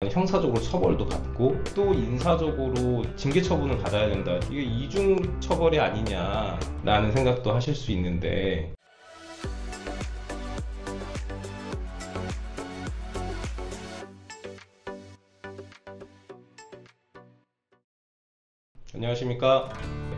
형사적으로 처벌도 받고 또 인사적으로 징계 처분을 받아야 된다. 이게 이중 처벌이 아니냐라는 생각도 하실 수 있는데, 안녕하십니까.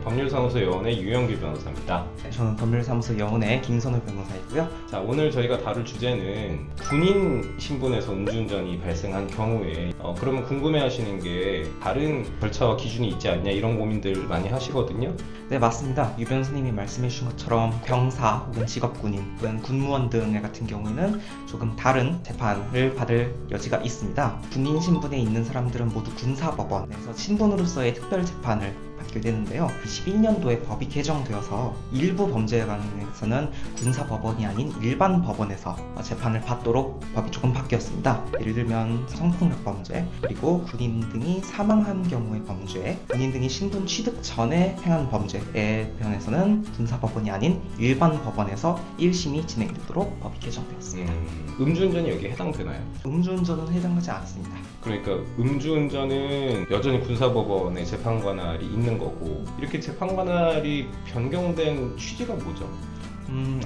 법률사무소 여원의 유영규 변호사입니다. 저는 법률사무소 여원의 김선우 변호사이고요. 자, 오늘 저희가 다룰 주제는 군인 신분에서 음주운전이 발생한 경우에 그러면 궁금해하시는 게 다른 절차와 기준이 있지 않냐, 이런 고민들 많이 하시거든요. 네, 맞습니다. 유 변호사님이 말씀해 주신 것처럼 병사 혹은 직업군인 혹은 군무원 등 같은 경우에는 조금 다른 재판을 받을 여지가 있습니다. 군인 신분에 있는 사람들은 모두 군사법원에서 신분으로서의 특별 재판을 받게 되는데요. 21년도에 법이 개정되어서 일부 범죄에 관해서는 군사법원이 아닌 일반 법원에서 재판을 받도록 법이 조금 바뀌었습니다. 예를 들면 성폭력 범죄, 그리고 군인 등이 사망한 경우의 범죄, 군인 등이 신분 취득 전에 행한 범죄에 관해서는 군사법원이 아닌 일반 법원에서 1심이 진행되도록 법이 개정되었습니다. 음주운전이 여기에 해당되나요? 음주운전은 해당하지 않습니다. 그러니까 음주운전은 여전히 군사법원의 재판관할이 있는 거고, 이렇게 재판관할이 변경된 취지가 뭐죠?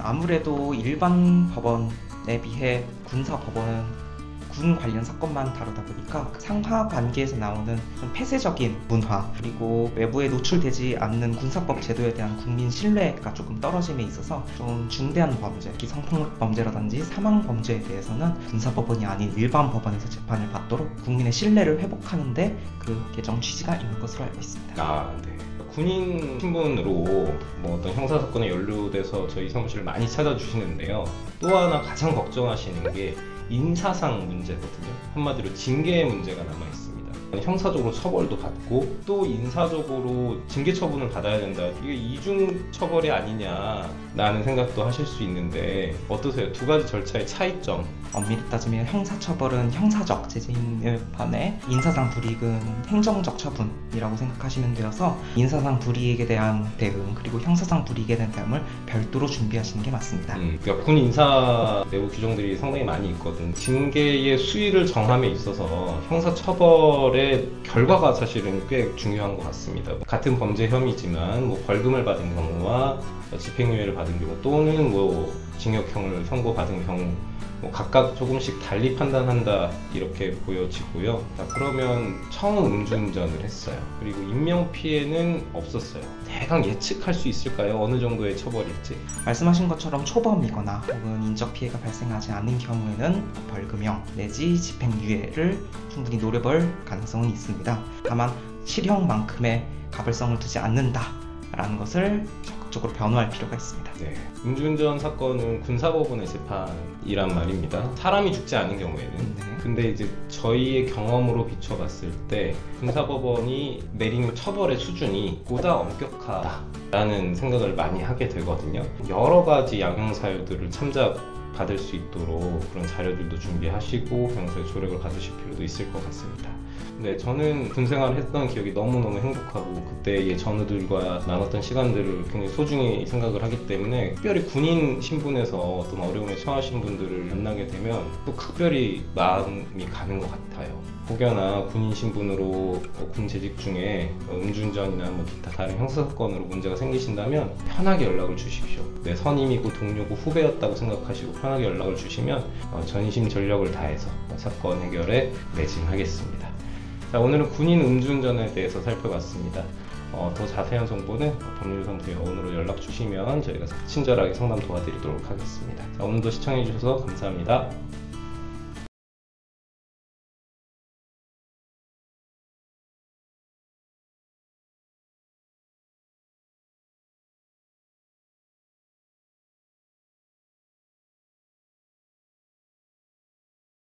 아무래도 일반 법원에 비해 군사법원은 군 관련 사건만 다루다 보니까 상하 관계에서 나오는 좀 폐쇄적인 문화, 그리고 외부에 노출되지 않는 군사법 제도에 대한 국민 신뢰가 조금 떨어짐에 있어서 좀 중대한 범죄, 특히 성폭력 범죄라든지 사망 범죄에 대해서는 군사법원이 아닌 일반 법원에서 재판을 받도록 국민의 신뢰를 회복하는데 그 개정 취지가 있는 것으로 알고 있습니다. 네. 군인 신분으로 어떤 형사사건에 연루돼서 저희 사무실을 많이 찾아주시는데요. 또 하나 가장 걱정하시는 게 인사상 문제거든요. 한마디로 징계의 문제가 남아있습니다. 형사적으로 처벌도 받고 또 인사적으로 징계 처분을 받아야 된다. 이게 이중 처벌이 아니냐라는 생각도 하실 수 있는데 어떠세요? 두 가지 절차의 차이점. 엄밀히 따지면 형사처벌은 형사적 제재인에 반해 인사상 불이익은 행정적 처분이라고 생각하시면 되어서 인사상 불이익에 대한 대응, 그리고 형사상 불이익에 대한 대응을 별도로 준비하시는 게 맞습니다. 그러니까 군 인사 내부 규정들이 상당히 많이 있거든. 징계의 수위를 정함에 있어서 형사처벌의 결과가 사실은 꽤 중요한 것 같습니다. 같은 범죄 혐의지만 벌금을 받은 경우와 집행유예를 받은 경우 또는 징역형을 선고받은 경우 각각 조금씩 달리 판단한다, 이렇게 보여지고요. 자, 그러면 처음 음주운전을 했어요. 그리고 인명피해는 없었어요. 대강 예측할 수 있을까요? 어느 정도의 처벌일지? 말씀하신 것처럼 초범이거나 혹은 인적피해가 발생하지 않는 경우에는 벌금형 내지 집행유예를 충분히 노려볼 가능성은 있습니다. 다만 실형만큼의 가벌성을 두지 않는다라는 것을 적극적으로 변호할 필요가 있습니다. 네. 음주운전 사건은 군사법원의 재판이란 말입니다. 사람이 죽지 않은 경우에는. 네. 근데 이제 저희의 경험으로 비춰봤을 때 군사법원이 내리는 처벌의 수준이 보다 엄격하다라는 생각을 많이 하게 되거든요. 여러 가지 양형사유들을 참작받을 수 있도록 그런 자료들도 준비하시고 변호사의 조력을 받으실 필요도 있을 것 같습니다. 네, 저는 군 생활을 했던 기억이 너무너무 행복하고 그때의 전우들과 나눴던 시간들을 굉장히 소중히 생각을 하기 때문에 특별히 군인 신분에서 어떤 어려움에 처하신 분들을 만나게 되면 또 특별히 마음이 가는 것 같아요. 혹여나 군인 신분으로 군 재직 중에 음주운전이나 기타 다른 형사사건으로 문제가 생기신다면 편하게 연락을 주십시오. 내 선임이고 동료고 후배였다고 생각하시고 편하게 연락을 주시면 전심 전력을 다해서 사건 해결에 매진하겠습니다. 자, 오늘은 군인 음주운전에 대해서 살펴봤습니다. 더 자세한 정보는 법률사무소 여원으로 연락 주시면 저희가 친절하게 상담 도와드리도록 하겠습니다. 자, 오늘도 시청해 주셔서 감사합니다.